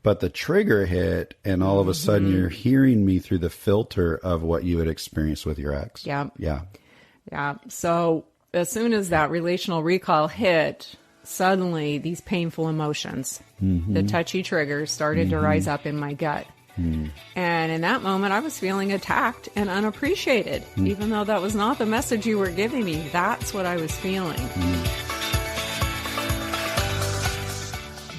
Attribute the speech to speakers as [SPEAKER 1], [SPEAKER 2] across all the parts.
[SPEAKER 1] But the trigger hit, and all of a sudden you're hearing me through the filter of what you had experienced with your ex.
[SPEAKER 2] Yeah.
[SPEAKER 1] Yeah.
[SPEAKER 2] Yeah. So as soon as that relational recall hit, suddenly these painful emotions, the touchy triggers started to rise up in my gut. And in that moment, I was feeling attacked and unappreciated. Even though that was not the message you were giving me, that's what I was feeling.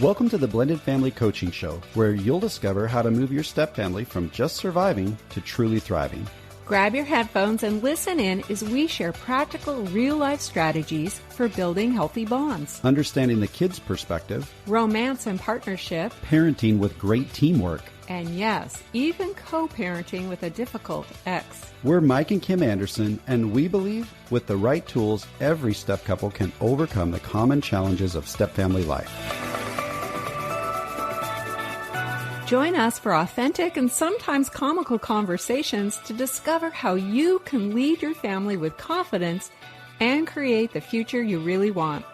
[SPEAKER 1] Welcome to the Blended Family Coaching Show, where you'll discover how to move your step family from just surviving to truly thriving.
[SPEAKER 2] Grab your headphones and listen in as we share practical, real-life strategies for building healthy bonds,
[SPEAKER 1] Understanding the kids' perspective,
[SPEAKER 2] romance and partnership,
[SPEAKER 1] parenting with great teamwork.
[SPEAKER 2] and yes, even co-parenting with a difficult ex.
[SPEAKER 1] We're Mike and Kim Anderson, and we believe with the right tools, every step couple can overcome the common challenges of step family life.
[SPEAKER 2] Join us for authentic and sometimes comical conversations to discover how you can lead your family with confidence and create the future you really want.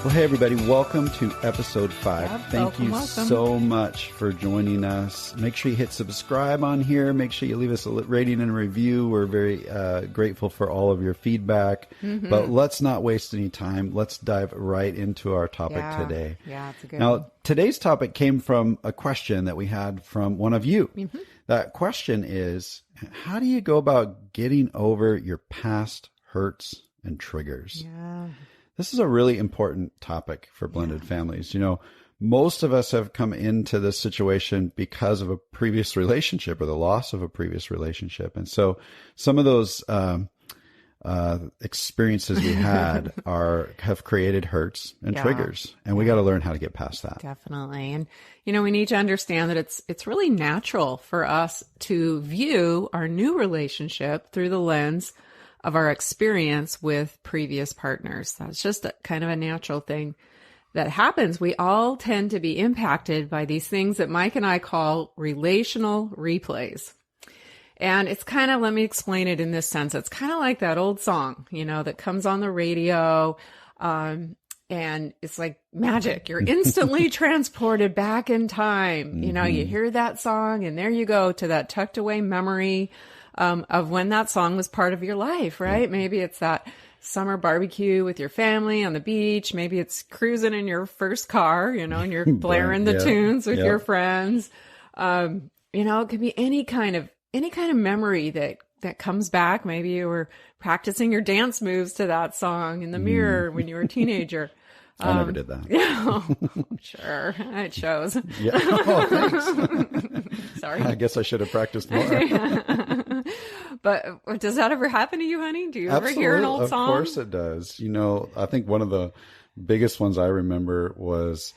[SPEAKER 1] Well, hey, everybody. Welcome to episode 5.
[SPEAKER 2] Yep,
[SPEAKER 1] Thank you
[SPEAKER 2] welcome.
[SPEAKER 1] so much for joining us. Make sure you hit subscribe on here. Make sure you leave us a rating and a review. We're very grateful for all of your feedback. But let's not waste any time. Let's dive right into our topic today.
[SPEAKER 2] Yeah, it's a good one.
[SPEAKER 1] Now, today's topic came from a question that we had from one of you. That question is, how do you go about getting over your past hurts and triggers?
[SPEAKER 2] Yeah.
[SPEAKER 1] This is a really important topic for blended families. You know, most of us have come into this situation because of a previous relationship or the loss of a previous relationship. And so some of those experiences we had have created hurts and triggers, and we got to learn how to get past that.
[SPEAKER 2] Definitely. And, you know, we need to understand that it's really natural for us to view our new relationship through the lens of our experience with previous partners. That's just kind of a natural thing that happens. We all tend to be impacted by these things that Mike and I call relational replays. And it's kind of, let me explain it in this sense. It's kind of like that old song, you know, that comes on the radio, and it's like magic. You're instantly transported back in time. You know, you hear that song and there you go to that tucked away memory of when that song was part of your life, right? Maybe it's that summer barbecue with your family on the beach. Maybe it's cruising in your first car, you know, and you're blaring the tunes with your friends. You know, it could be any kind of memory that comes back. Maybe you were practicing your dance moves to that song in the mirror when you were a teenager.
[SPEAKER 1] I never did that.
[SPEAKER 2] Yeah, sure. It shows.
[SPEAKER 1] Yeah. Oh, thanks.
[SPEAKER 2] Sorry.
[SPEAKER 1] I guess I should have practiced more.
[SPEAKER 2] But does that ever happen to you, honey? Do you ever hear an old song?
[SPEAKER 1] Of course it does. You know, I think one of the biggest ones I remember was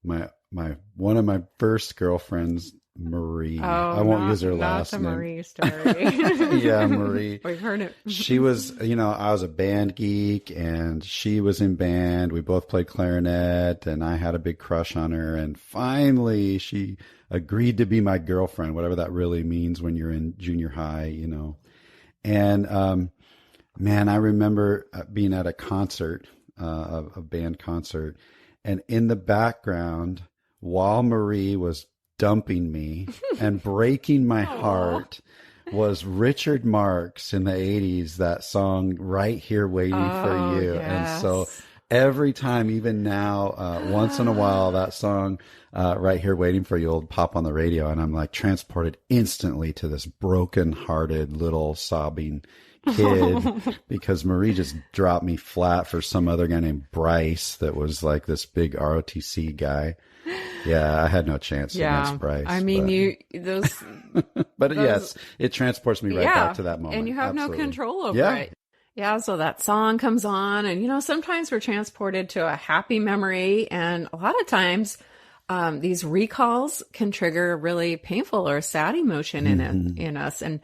[SPEAKER 1] one of my first girlfriends, Marie. I won't use her last name.
[SPEAKER 2] Not the Marie story.
[SPEAKER 1] Yeah, Marie.
[SPEAKER 2] We've heard it.
[SPEAKER 1] She was, you know, I was a band geek and she was in band. We both played clarinet and I had a big crush on her. And finally she agreed to be my girlfriend, whatever that really means when you're in junior high, you know. And, man, I remember being at a concert, a band concert, and in the background, while Marie was dumping me and breaking my heart, was Richard Marx in the 80s, that song Right Here Waiting for You.
[SPEAKER 2] Yes.
[SPEAKER 1] And so every time, even now, once in a while, that song Right Here Waiting for You will pop on the radio, and I'm like transported instantly to this broken-hearted little sobbing kid because Marie just dropped me flat for some other guy named Bryce that was like this big ROTC guy. Yeah, I had no chance against Bryce.
[SPEAKER 2] I mean,
[SPEAKER 1] but yes, it transports me right back to that moment.
[SPEAKER 2] And you have no control over it. Yeah, so that song comes on, and, you know, sometimes we're transported to a happy memory, and a lot of times these recalls can trigger a really painful or sad emotion in us. And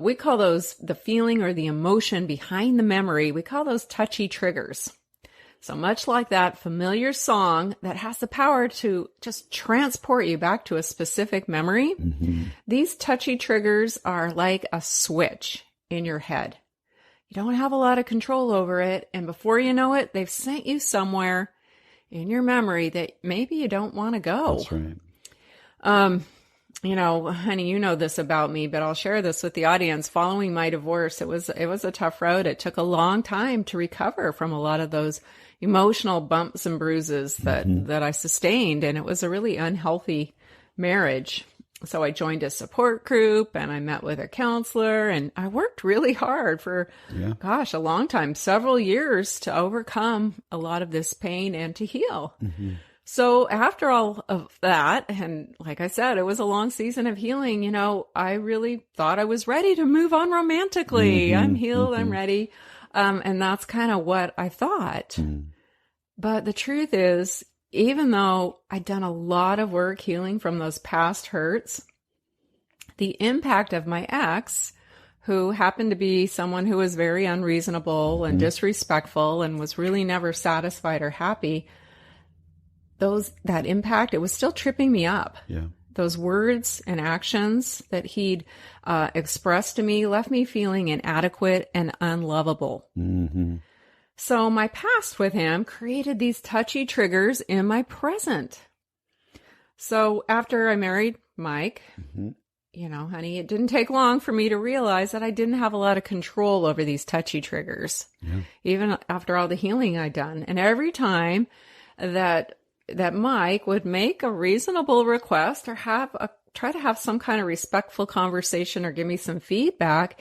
[SPEAKER 2] we call those the feeling or the emotion behind the memory. We call those touchy triggers. So much like that familiar song that has the power to just transport you back to a specific memory, these touchy triggers are like a switch in your head. You don't have a lot of control over it, and before you know it, they've sent you somewhere in your memory that maybe you don't want to go.
[SPEAKER 1] That's right.
[SPEAKER 2] Honey, you know this about me, but I'll share this with the audience. Following my divorce, it was a tough road. It took a long time to recover from a lot of those emotional bumps and bruises that I sustained. And it was a really unhealthy marriage. So I joined a support group and I met with a counselor, and I worked really hard for, a long time, several years, to overcome a lot of this pain and to heal. So after all of that, and like I said, it was a long season of healing, I really thought I was ready to move on romantically. I'm healed. I'm ready. And that's kind of what I thought. But the truth is, even though I'd done a lot of work healing from those past hurts, the impact of my ex, who happened to be someone who was very unreasonable and disrespectful and was really never satisfied or happy, that impact, it was still tripping me up.
[SPEAKER 1] Yeah.
[SPEAKER 2] Those words and actions that he'd expressed to me left me feeling inadequate and unlovable. So my past with him created these touchy triggers in my present. So after I married Mike, honey, it didn't take long for me to realize that I didn't have a lot of control over these touchy triggers, even after all the healing I'd done. And every time that Mike would make a reasonable request or try to have some kind of respectful conversation or give me some feedback,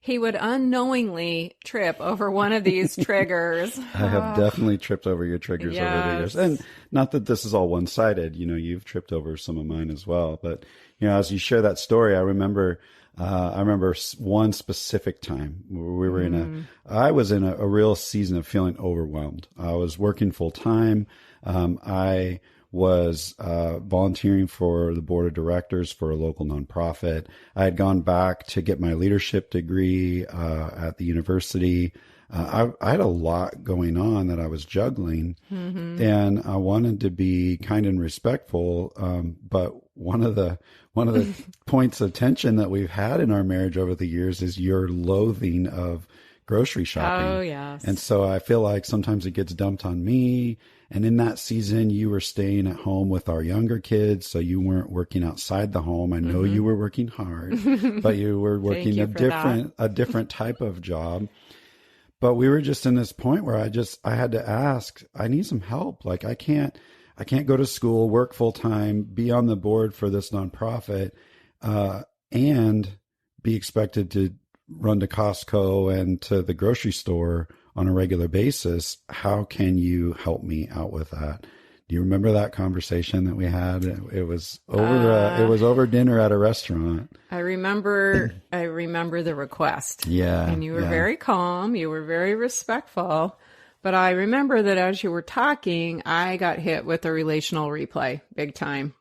[SPEAKER 2] he would unknowingly trip over one of these triggers.
[SPEAKER 1] I have definitely tripped over your triggers over the years. And not that this is all one-sided, you've tripped over some of mine as well. But, as you share that story, I remember one specific time where we were I was in a real season of feeling overwhelmed. I was working full time. I was volunteering for the board of directors for a local nonprofit. I had gone back to get my leadership degree at the university. I had a lot going on that I was juggling, and I wanted to be kind and respectful. But one of the points of tension that we've had in our marriage over the years is your loathing of grocery shopping.
[SPEAKER 2] Oh, yes.
[SPEAKER 1] And so I feel like sometimes it gets dumped on me. And in that season, you were staying at home with our younger kids, so you weren't working outside the home. I know you were working hard, but you were working a different type of job. But we were just in this point where I had to ask, I need some help. Like I can't go to school, work full time, be on the board for this nonprofit, and be expected to run to Costco and to the grocery store on a regular basis. How can you help me out with that? Do you remember that conversation that we had? It was over dinner at a restaurant.
[SPEAKER 2] I remember the request.
[SPEAKER 1] Yeah.
[SPEAKER 2] And you were very calm. You were very respectful. But I remember that as you were talking, I got hit with a relational replay big time.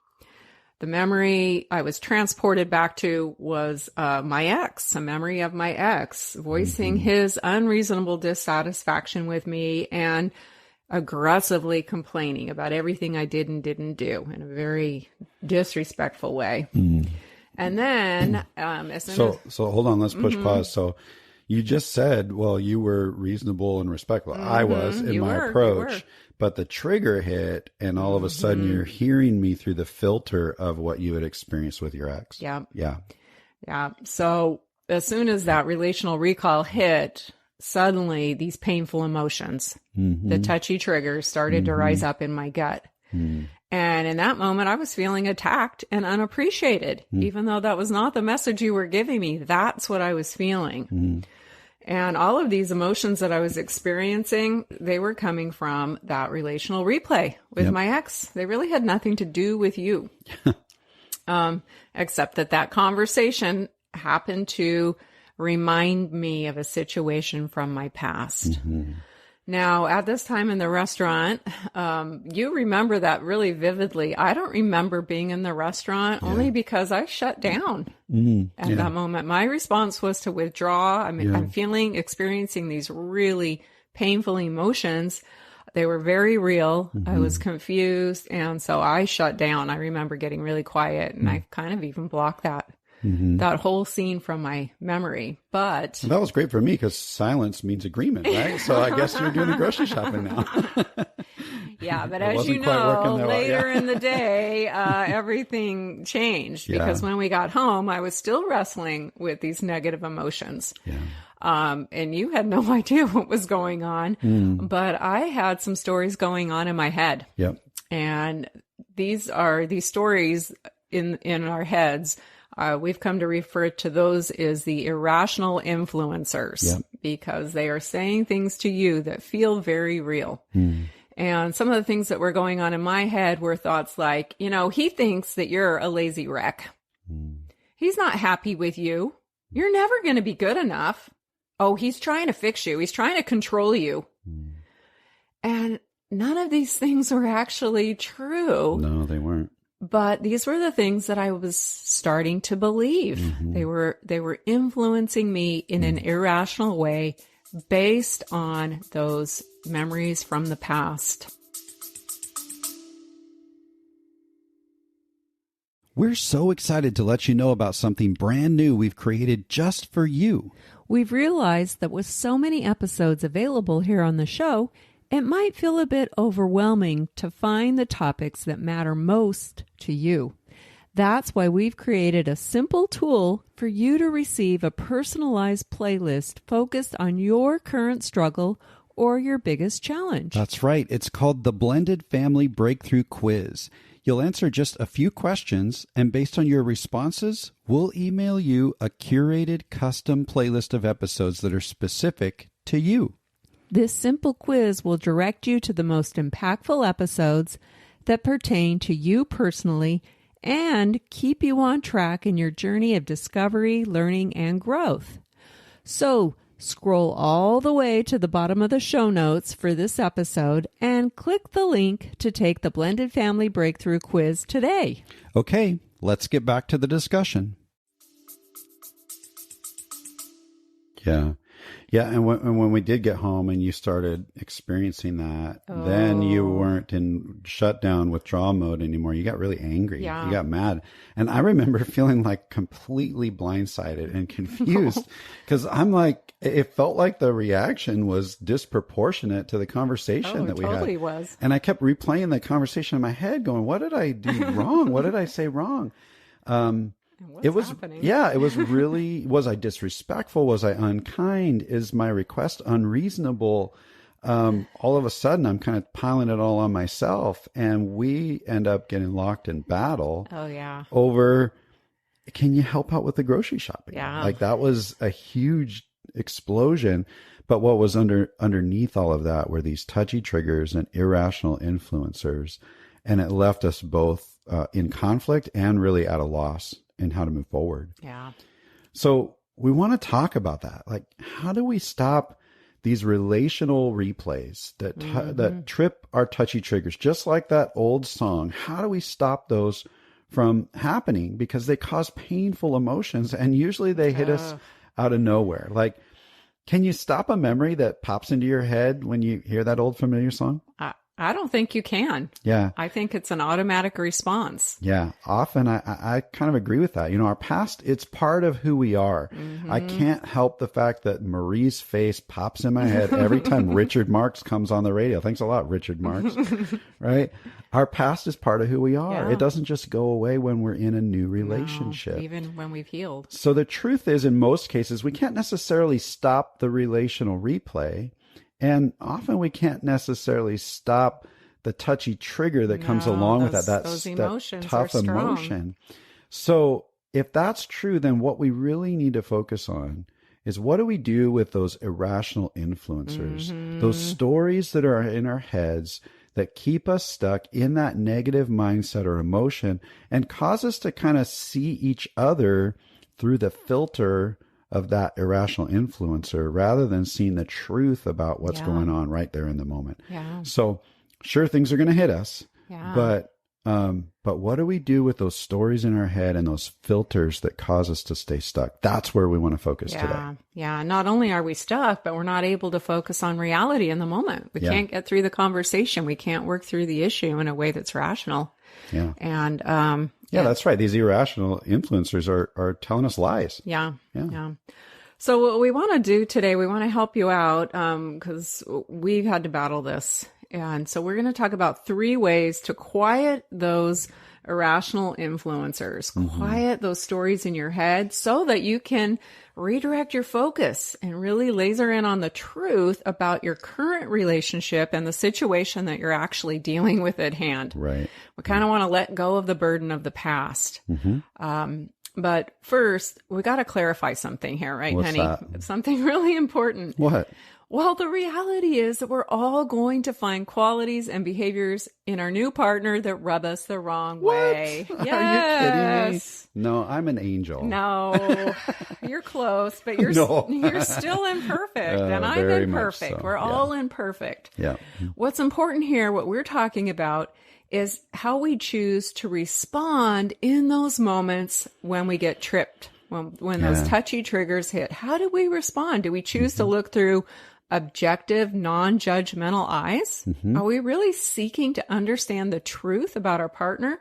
[SPEAKER 2] The memory I was transported back to was my ex, a memory of my ex voicing his unreasonable dissatisfaction with me and aggressively complaining about everything I did and didn't do in a very disrespectful way. And then, so
[SPEAKER 1] hold on, let's push pause. So you just said, well, you were reasonable and respectful. I was in my approach. But the trigger hit, and all of a sudden you're hearing me through the filter of what you had experienced with your ex.
[SPEAKER 2] Yeah.
[SPEAKER 1] Yeah.
[SPEAKER 2] So as soon as that relational recall hit, suddenly these painful emotions, the touchy triggers started to rise up in my gut. And in that moment, I was feeling attacked and unappreciated, even though that was not the message you were giving me. That's what I was feeling. And all of these emotions that I was experiencing, they were coming from that relational replay with my ex. They really had nothing to do with you, except that conversation happened to remind me of a situation from my past. Now, at this time in the restaurant, you remember that really vividly. I don't remember being in the restaurant only because I shut down at that moment. My response was to withdraw. I'm experiencing these really painful emotions. They were very real. I was confused. And so I shut down. I remember getting really quiet, and I kind of even blocked that whole scene from my memory. But
[SPEAKER 1] that was great for me because silence means agreement, right? So I guess you're doing the grocery shopping now.
[SPEAKER 2] Yeah, but
[SPEAKER 1] It
[SPEAKER 2] as you
[SPEAKER 1] wasn't quite working
[SPEAKER 2] know,
[SPEAKER 1] that well,
[SPEAKER 2] later
[SPEAKER 1] yeah.
[SPEAKER 2] in the day, everything changed because when we got home, I was still wrestling with these negative emotions.
[SPEAKER 1] Yeah.
[SPEAKER 2] And you had no idea what was going on,
[SPEAKER 1] Mm.
[SPEAKER 2] but I had some stories going on in my head.
[SPEAKER 1] Yep.
[SPEAKER 2] And these stories in our heads. We've come to refer to those as the irrational influencers
[SPEAKER 1] Yep.
[SPEAKER 2] because they are saying things to you that feel very real.
[SPEAKER 1] Mm.
[SPEAKER 2] And some of the things that were going on in my head were thoughts like, he thinks that you're a lazy wreck.
[SPEAKER 1] Mm.
[SPEAKER 2] He's not happy with you. You're never going to be good enough. Oh, he's trying to fix you. He's trying to control you.
[SPEAKER 1] Mm.
[SPEAKER 2] And none of these things were actually true.
[SPEAKER 1] No, they weren't.
[SPEAKER 2] But these were the things that I was starting to believe.
[SPEAKER 1] Mm-hmm.
[SPEAKER 2] They were influencing me in an irrational way based on those memories from the past.
[SPEAKER 1] We're so excited to let you know about something brand new we've created just for you.
[SPEAKER 2] We've realized that with so many episodes available here on the show, it might feel a bit overwhelming to find the topics that matter most to you. That's why we've created a simple tool for you to receive a personalized playlist focused on your current struggle or your biggest challenge.
[SPEAKER 1] That's right. It's called the Blended Family Breakthrough Quiz. You'll answer just a few questions, and based on your responses, we'll email you a curated custom playlist of episodes that are specific to you.
[SPEAKER 2] This simple quiz will direct you to the most impactful episodes that pertain to you personally and keep you on track in your journey of discovery, learning, and growth. So, scroll all the way to the bottom of the show notes for this episode and click the link to take the Blended Family Breakthrough Quiz today.
[SPEAKER 1] Okay, let's get back to the discussion. Yeah. Yeah, and when we did get home and you started experiencing that, then you weren't in shutdown withdrawal mode anymore. You got really angry.
[SPEAKER 2] Yeah.
[SPEAKER 1] You got mad. And I remember feeling like completely blindsided and confused because I'm like, it felt like the reaction was disproportionate to the conversation that we had.
[SPEAKER 2] It totally was.
[SPEAKER 1] And I kept replaying the conversation in my head going, what did I do wrong? What did I say wrong?
[SPEAKER 2] What's happening?
[SPEAKER 1] Yeah, it was really, was I disrespectful? Was I unkind? Is my request unreasonable? All of a sudden, I'm kind of piling it all on myself, and we end up getting locked in battle.
[SPEAKER 2] Oh, yeah.
[SPEAKER 1] Over, can you help out with the grocery shopping?
[SPEAKER 2] Yeah.
[SPEAKER 1] Like that was a huge explosion. But what was underneath all of that were these touchy triggers and irrational influencers. And it left us both in conflict and really at a loss in how to move forward.
[SPEAKER 2] Yeah.
[SPEAKER 1] So we want to talk about that. Like, how do we stop these relational replays that that trip our touchy triggers, just like that old song? How do we stop those from happening? Because they cause painful emotions, and usually they hit us out of nowhere. Like, can you stop a memory that pops into your head when you hear that old familiar song?
[SPEAKER 2] I don't think you can.
[SPEAKER 1] Yeah.
[SPEAKER 2] I think it's an automatic response.
[SPEAKER 1] Yeah. Often I kind of agree with that. You know, our past, it's part of who we are.
[SPEAKER 2] Mm-hmm.
[SPEAKER 1] I can't help the fact that Marie's face pops in my head every time Richard Marx comes on the radio. Thanks a lot, Richard Marx. Right? Our past is part of who we are.
[SPEAKER 2] Yeah.
[SPEAKER 1] It doesn't just go away when we're in a new relationship.
[SPEAKER 2] No, even when we've healed.
[SPEAKER 1] So the truth is, in most cases, we can't necessarily stop the relational replay. And often we can't necessarily stop the touchy trigger that comes along with that.
[SPEAKER 2] Those emotions
[SPEAKER 1] that tough
[SPEAKER 2] are strong.
[SPEAKER 1] emotion. So if that's true, then what we really need to focus on is what do we do with those irrational influencers, those stories that are in our heads that keep us stuck in that negative mindset or emotion and cause us to kind of see each other through the filter of that irrational influencer rather than seeing the truth about what's going on right there in the moment.
[SPEAKER 2] Yeah.
[SPEAKER 1] So sure, things are going to hit us,
[SPEAKER 2] Yeah.
[SPEAKER 1] but what do we do with those stories in our head and those filters that cause us to stay stuck? That's where we want to focus today.
[SPEAKER 2] Yeah. Not only are we stuck, but we're not able to focus on reality in the moment. We can't get through the conversation. We can't work through the issue in a way that's rational.
[SPEAKER 1] Yeah.
[SPEAKER 2] And,
[SPEAKER 1] Yeah, that's right. These irrational influencers are telling us lies.
[SPEAKER 2] Yeah. So what we want to do today, we want to help you out because we've had to battle this And so we're going to talk about 3 ways to quiet those irrational influencers, quiet those stories in your head so that you can redirect your focus and really laser in on the truth about your current relationship and the situation that you're actually dealing with at hand.
[SPEAKER 1] Right.
[SPEAKER 2] We kind of want to let go of the burden of the past. But first, we got to clarify something here, right,
[SPEAKER 1] What's
[SPEAKER 2] honey?
[SPEAKER 1] that?
[SPEAKER 2] It's something really important.
[SPEAKER 1] What?
[SPEAKER 2] Well, the reality is that we're all going to find qualities and behaviors in our new partner that rub us the wrong way.
[SPEAKER 1] Are you kidding me?
[SPEAKER 2] Yes.
[SPEAKER 1] No, I'm an angel.
[SPEAKER 2] No, you're close, but you're
[SPEAKER 1] No.
[SPEAKER 2] you're still imperfect, and I'm
[SPEAKER 1] very much
[SPEAKER 2] imperfect.
[SPEAKER 1] so.
[SPEAKER 2] We're all imperfect.
[SPEAKER 1] Yeah.
[SPEAKER 2] What's important here, what we're talking about, is how we choose to respond in those moments when we get tripped, when those touchy triggers hit. How do we respond? Do we choose to look through objective, non-judgmental eyes? Are we really seeking to understand the truth about our partner?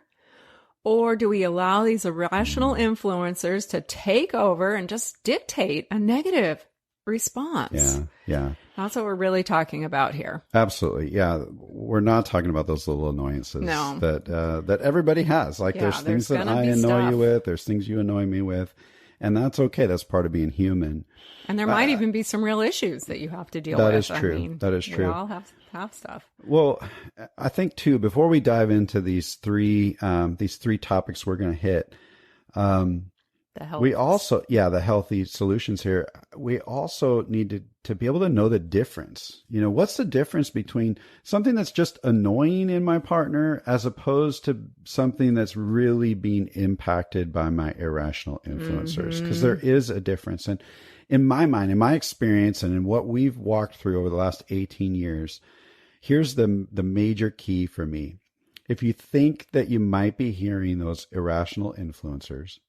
[SPEAKER 2] Or do we allow these irrational influencers to take over and just dictate a negative response?
[SPEAKER 1] Yeah.
[SPEAKER 2] That's what we're really talking about here.
[SPEAKER 1] Absolutely. Yeah. We're not talking about those little annoyances
[SPEAKER 2] No.
[SPEAKER 1] that everybody has. Like there's things
[SPEAKER 2] there's
[SPEAKER 1] that
[SPEAKER 2] gonna
[SPEAKER 1] I
[SPEAKER 2] be
[SPEAKER 1] annoy
[SPEAKER 2] stuff.
[SPEAKER 1] you with. There's things you annoy me with. And that's okay. That's part of being human.
[SPEAKER 2] And there might even be some real issues that you have to deal
[SPEAKER 1] That
[SPEAKER 2] with.
[SPEAKER 1] is true. That is true.
[SPEAKER 2] We all have stuff.
[SPEAKER 1] Well, I think too, before we dive into these three topics we're going to hit,
[SPEAKER 2] The health.
[SPEAKER 1] we also, the healthy solutions here. We also need to be able to know the difference. You know, what's the difference between something that's just annoying in my partner as opposed to something that's really being impacted by my irrational influencers? Because there is a difference. And in my mind, in my experience, and in what we've walked through over the last 18 years, here's the major key for me. If you think that you might be hearing those irrational influencers,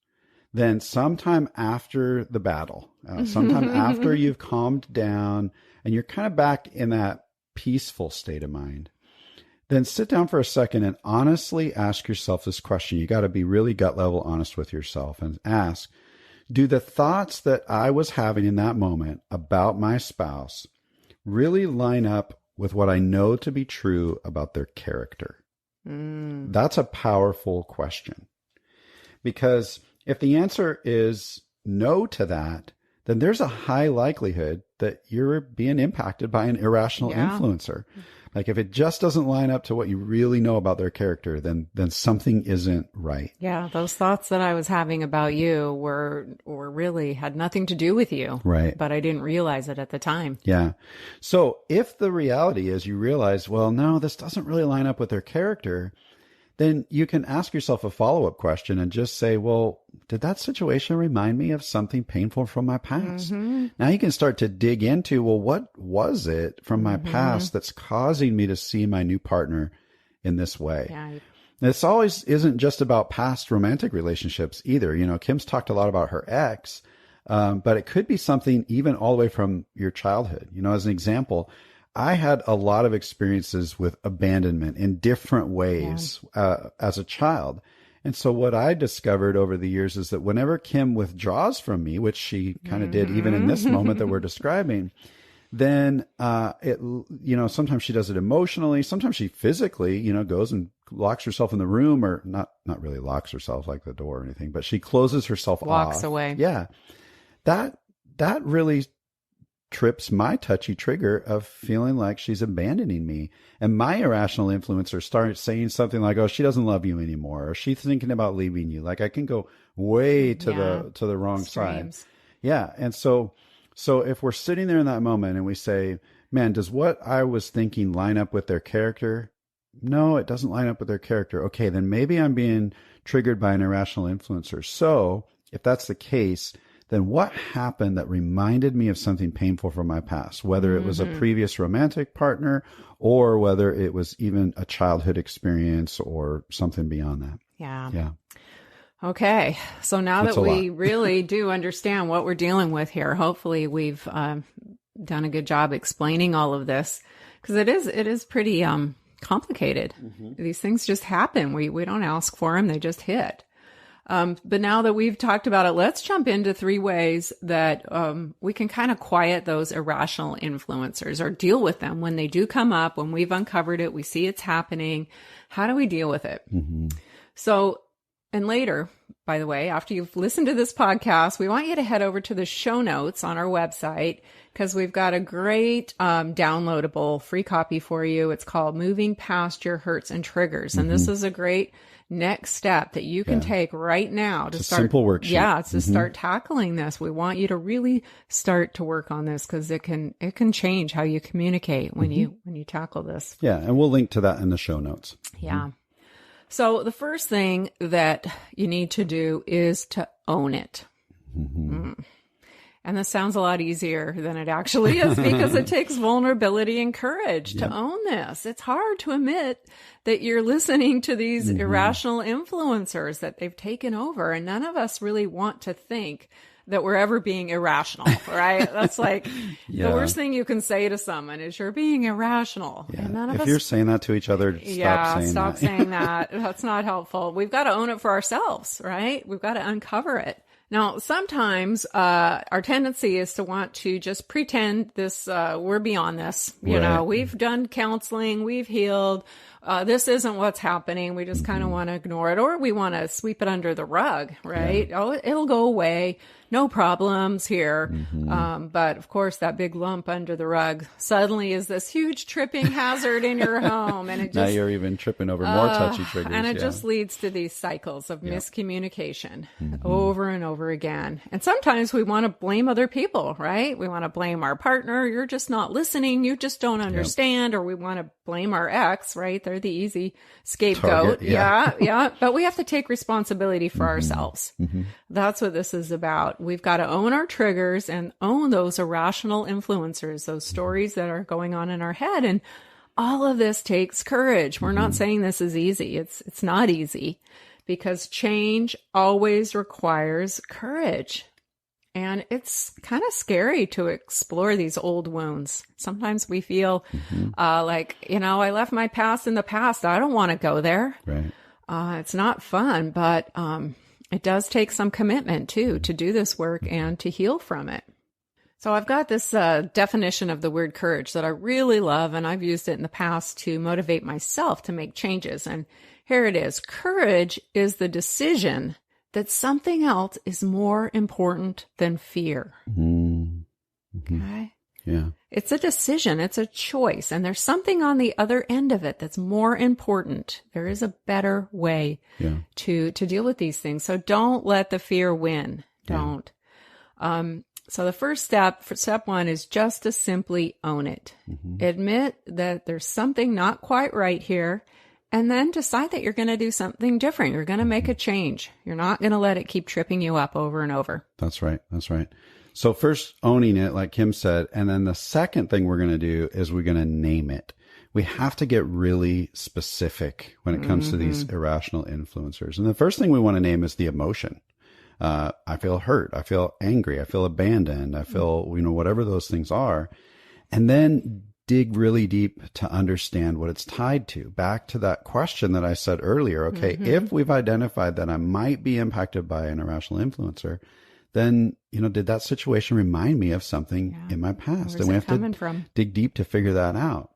[SPEAKER 1] then sometime after the battle, sometime after you've calmed down and you're kind of back in that peaceful state of mind, then sit down for a second and honestly ask yourself this question. You got to be really gut level honest with yourself and ask, do the thoughts that I was having in that moment about my spouse really line up with what I know to be true about their character? That's a powerful question. Because if the answer is no to that, then there's a high likelihood that you're being impacted by an irrational influencer. Like if it just doesn't line up to what you really know about their character, then something isn't right.
[SPEAKER 2] Yeah, those thoughts that I was having about you were really had nothing to do with you.
[SPEAKER 1] Right.
[SPEAKER 2] But I didn't realize it at the time.
[SPEAKER 1] Yeah. So if the reality is you realize, well, no, this doesn't really line up with their character, then you can ask yourself a follow-up question and just say, well, did that situation remind me of something painful from my past? Now you can start to dig into, well, what was it from my past that's causing me to see my new partner in this way?
[SPEAKER 2] Yeah.
[SPEAKER 1] This always isn't just about past romantic relationships either. You know, Kim's talked a lot about her ex, but it could be something even all the way from your childhood. You know, as an example, I had a lot of experiences with abandonment in different ways as a child. And so what I discovered over the years is that whenever Kim withdraws from me, which she kind of did even in this moment that we're describing, then sometimes she does it emotionally. Sometimes she physically, goes and locks herself in the room, or not really locks herself like the door or anything, but she closes herself off.
[SPEAKER 2] Walks away.
[SPEAKER 1] Yeah. That really trips my touchy trigger of feeling like she's abandoning me. And my irrational influencer starts saying something like, oh, she doesn't love you anymore, or she's thinking about leaving you. Like I can go way to the wrong side. Yeah. And so if we're sitting there in that moment and we say, man, does what I was thinking line up with their character? No, it doesn't line up with their character. Okay, then maybe I'm being triggered by an irrational influencer. So if that's the case, then what happened that reminded me of something painful from my past, whether it was a previous romantic partner or whether it was even a childhood experience or something beyond that? Yeah.
[SPEAKER 2] Okay. So now that we really do understand what we're dealing with here, hopefully we've done a good job explaining all of this, because it is pretty complicated. These things just happen. We don't ask for them. They just hit. But now that we've talked about it, let's jump into 3 ways that we can kind of quiet those irrational influencers or deal with them when they do come up, when we've uncovered it, we see it's happening. How do we deal with it? Mm-hmm. So, and later, by the way, after you've listened to this podcast, we want you to head over to the show notes on our website because we've got a great downloadable free copy for you. It's called Moving Past Your Hurts and Triggers. And this is a great next step that you can take right now to start.
[SPEAKER 1] Simple worksheet.
[SPEAKER 2] Yeah, to start tackling this. We want you to really start to work on this because it can change how you communicate when you tackle this.
[SPEAKER 1] Yeah, and we'll link to that in the show notes.
[SPEAKER 2] Yeah. So the first thing that you need to do is to own it. And this sounds a lot easier than it actually is because it takes vulnerability and courage to own this. It's hard to admit that you're listening to these irrational influencers that they've taken over. And none of us really want to think that we're ever being irrational, right? That's like the worst thing you can say to someone is you're being irrational.
[SPEAKER 1] Yeah.
[SPEAKER 2] And none of
[SPEAKER 1] if
[SPEAKER 2] us,
[SPEAKER 1] you're saying that to each other, stop
[SPEAKER 2] saying that. That's not helpful. We've got to own it for ourselves, right? We've got to uncover it. Now, sometimes our tendency is to want to just pretend this, we're beyond this. You know, we've done counseling, we've healed. This isn't what's happening. We just kind of want to ignore it, or we want to sweep it under the rug, right? Yeah. Oh, it'll go away. No problems here. But of course, that big lump under the rug suddenly is this huge tripping hazard in your home. And it just,
[SPEAKER 1] now you're even tripping over more touchy triggers.
[SPEAKER 2] And it just leads to these cycles of miscommunication over and over again. And sometimes we want to blame other people, right? We want to blame our partner. You're just not listening. You just don't understand. Or we want to blame our ex, right? They're the easy scapegoat.
[SPEAKER 1] Target,
[SPEAKER 2] yeah. But we have to take responsibility for ourselves. That's what this is about. We've got to own our triggers and own those irrational influencers, those stories that are going on in our head. And all of this takes courage. We're not saying this is easy. It's not easy because change always requires courage. And it's kind of scary to explore these old wounds. Sometimes we feel like, I left my past in the past. I don't want to go there.
[SPEAKER 1] Right.
[SPEAKER 2] It's not fun, but it does take some commitment, too, to do this work and to heal from it. So I've got this definition of the word courage that I really love, and I've used it in the past to motivate myself to make changes. And here it is. Courage is the decision that something else is more important than fear. Okay?
[SPEAKER 1] Yeah.
[SPEAKER 2] It's a decision. It's a choice. And there's something on the other end of it that's more important. There is a better way to deal with these things. So don't let the fear win. Don't. So the first step, step 1, is just to simply own it. Admit that there's something not quite right here. And then decide that you're going to do something different. You're going to make a change. You're not going to let it keep tripping you up over and over.
[SPEAKER 1] That's right. That's right. So first owning it, like Kim said, and then the second thing we're going to do is we're going to name it. We have to get really specific when it comes to these irrational influencers. And the first thing we want to name is the emotion. I feel hurt. I feel angry. I feel abandoned. I feel, whatever those things are. And then dig really deep to understand what it's tied to. Back to that question that I said earlier. Okay, if we've identified that I might be impacted by an irrational influencer, then, did that situation remind me of something in my past?
[SPEAKER 2] Where's
[SPEAKER 1] and we have
[SPEAKER 2] to
[SPEAKER 1] dig deep to figure that out.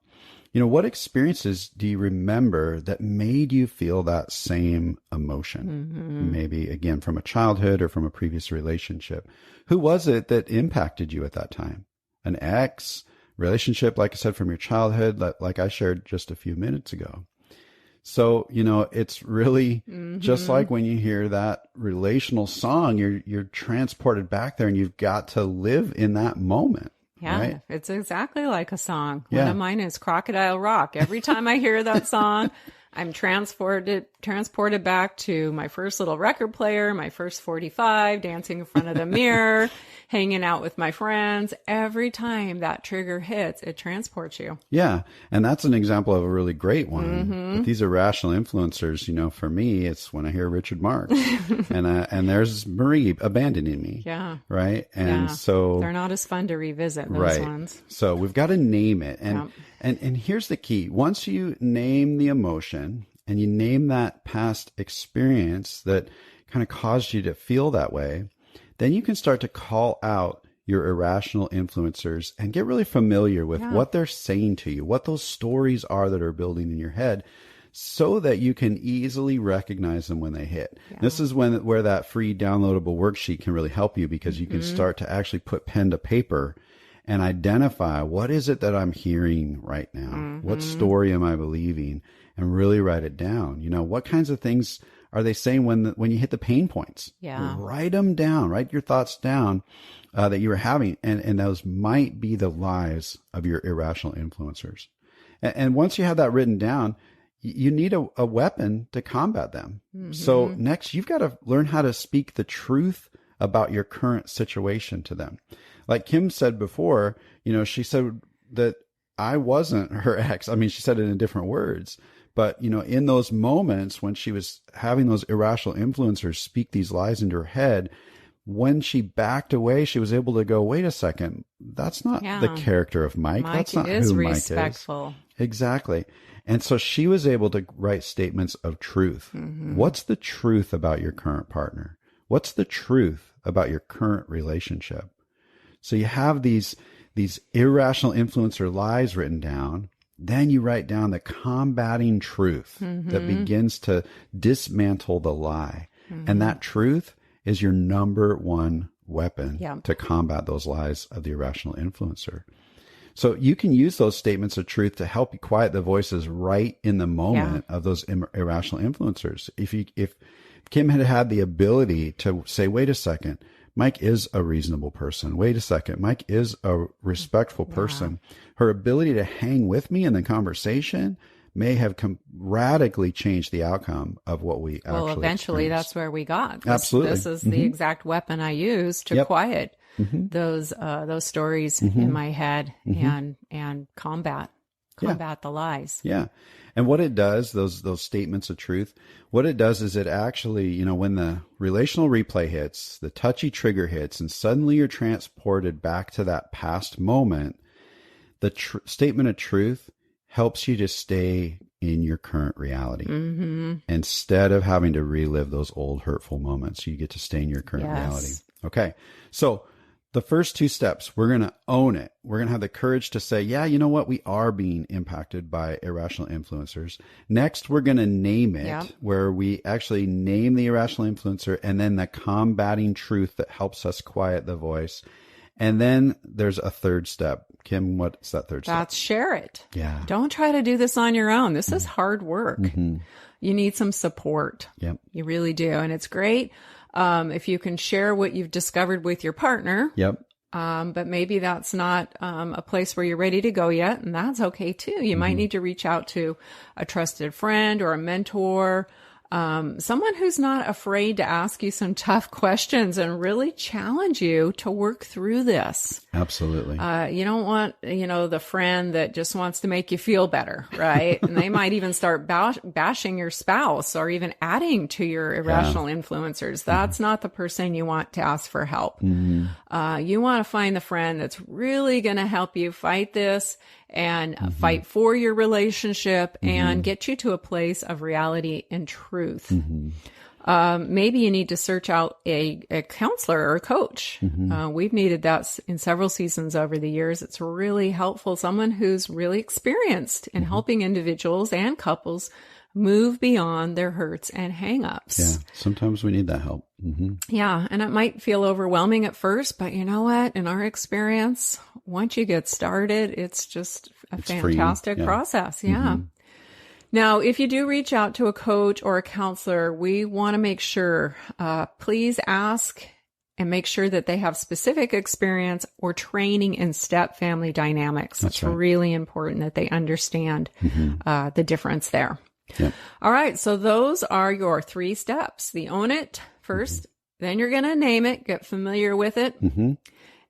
[SPEAKER 1] What experiences do you remember that made you feel that same emotion? Maybe, again, from a childhood or from a previous relationship. Who was it that impacted you at that time? An ex? Relationship, like I said, from your childhood, like I shared just a few minutes ago. So, it's really just like when you hear that relational song, you're transported back there and you've got to live in that moment.
[SPEAKER 2] Yeah,
[SPEAKER 1] right?
[SPEAKER 2] It's exactly like a song. One of mine is Crocodile Rock. Every time I hear that song, I'm transported back to my first little record player, my first 45, dancing in front of the mirror, hanging out with my friends. Every time that trigger hits, it transports you.
[SPEAKER 1] Yeah. And that's an example of a really great one. But these irrational influencers, for me, it's when I hear Richard Marx and there's Marie abandoning me. Yeah. Right. And so
[SPEAKER 2] they're not as fun to revisit, those ones.
[SPEAKER 1] So we've got to name it. And here's the key. Once you name the emotion and you name that past experience that, kind of caused you to feel that way, then you can start to call out your irrational influencers and get really familiar with what they're saying to you, what those stories are that are building in your head, so that you can easily recognize them when they hit. Yeah. This is where that free downloadable worksheet can really help you, because you can start to actually put pen to paper and identify, what is it that I'm hearing right now? What story am I believing? And really write it down. You know, what kinds of things are they saying when you hit the pain points?
[SPEAKER 2] Yeah.
[SPEAKER 1] Write them down. Write your thoughts down that you were having. And those might be the lies of your irrational influencers. And once you have that written down, you need a weapon to combat them. So next, you've got to learn how to speak the truth about your current situation to them. Like Kim said before, you know, she said that I wasn't her ex. I mean, she said it in different words. But, you know, in those moments when she was having those irrational influencers speak these lies into her head, when she backed away, she was able to go, wait a second, that's not the character of Mike. That's not who Mike is.
[SPEAKER 2] Respectful.
[SPEAKER 1] Exactly. And so she was able to write statements of truth. What's the truth about your current partner? What's the truth about your current relationship? So you have these irrational influencer lies written down. Then you write down the combating truth that begins to dismantle the lie. And that truth is your number one weapon to combat those lies of the irrational influencer. So you can use those statements of truth to help you quiet the voices right in the moment of those irrational influencers. If Kim had the ability to say, wait a second, Mike is a reasonable person. Wait a second, Mike is a respectful person. Her ability to hang with me in the conversation may have radically changed the outcome of what we actually
[SPEAKER 2] Well, eventually that's where we got.
[SPEAKER 1] Absolutely.
[SPEAKER 2] This is the exact weapon I use to quiet those stories in my head and combat the lies.
[SPEAKER 1] Yeah. And what it does, those statements of truth, what it does is it actually, you know, when the relational replay hits, the touchy trigger hits, and suddenly you're transported back to that past moment, the statement of truth helps you to stay in your current reality. Instead of having to relive those old hurtful moments, you get to stay in your current reality. Okay. So the first two steps, we're going to own it. We're going to have the courage to say, yeah, you know what? We are being impacted by irrational influencers. Next, we're going to name it, where we actually name the irrational influencer and then the combating truth that helps us quiet the voice. And then there's a third step. Kim, what's that third step?
[SPEAKER 2] That's share it.
[SPEAKER 1] Yeah.
[SPEAKER 2] Don't try to do this on your own. This is hard work. You need some support.
[SPEAKER 1] Yep.
[SPEAKER 2] You really do. And it's great if you can share what you've discovered with your partner.
[SPEAKER 1] Yep.
[SPEAKER 2] But maybe that's not a place where you're ready to go yet. And that's okay too. You might need to reach out to a trusted friend or a mentor, someone who's not afraid to ask you some tough questions and really challenge you to work through this.
[SPEAKER 1] Absolutely.
[SPEAKER 2] You don't want, the friend that just wants to make you feel better, right? And they might even start bashing your spouse or even adding to your irrational influencers. That's not the person you want to ask for help. You want to find the friend that's really going to help you fight this and fight for your relationship and get you to a place of reality and truth. Maybe you need to search out a counselor or a coach. We've needed that in several seasons over the years. It's really helpful. Someone who's really experienced in helping individuals and couples move beyond their hurts and hangups.
[SPEAKER 1] Yeah, sometimes we need that help.
[SPEAKER 2] Yeah, and it might feel overwhelming at first, but you know what? In our experience, once you get started, it's just a fantastic process. Yeah. Now, if you do reach out to a coach or a counselor, we want to make sure, please ask and make sure that they have specific experience or training in step family dynamics. It's really important that they understand the difference there.
[SPEAKER 1] Yep.
[SPEAKER 2] All right. So those are your 3 steps. The own it first, then you're going to name it, get familiar with it,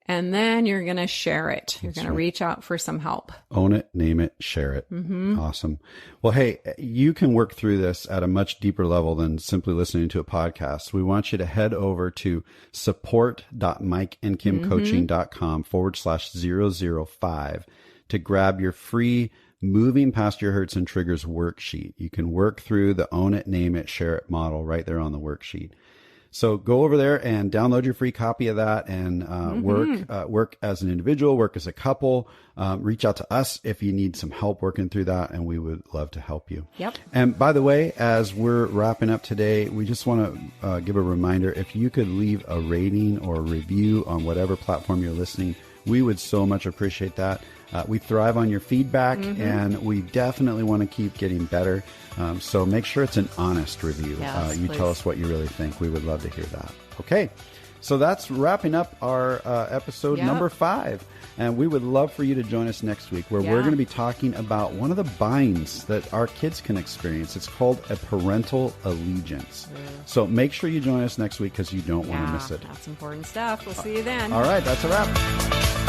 [SPEAKER 2] and then you're going to share it. You're going to reach out for some help.
[SPEAKER 1] Own it, name it, share it. Awesome. Well, hey, you can work through this at a much deeper level than simply listening to a podcast. We want you to head over to support.mikeandkimcoaching.com/005 to grab your free Moving Past Your Hurts and Triggers worksheet. You can work through the own it, name it, share it model right there on the worksheet. So go over there and download your free copy of that and work as an individual, work as a couple. Reach out to us if you need some help working through that, and we would love to help you.
[SPEAKER 2] Yep.
[SPEAKER 1] And by the way, as we're wrapping up today, we just want to give a reminder, if you could leave a rating or a review on whatever platform you're listening, we would so much appreciate that. We thrive on your feedback, and we definitely want to keep getting better. So make sure it's an honest review.
[SPEAKER 2] Yes,
[SPEAKER 1] you
[SPEAKER 2] please.
[SPEAKER 1] Tell us what you really think. We would love to hear that. Okay. So that's wrapping up our episode number 5. And we would love for you to join us next week, where we're going to be talking about one of the binds that our kids can experience. It's called a parental allegiance. So make sure you join us next week because you don't want to miss it.
[SPEAKER 2] That's important stuff. We'll see you then.
[SPEAKER 1] All right. That's a wrap.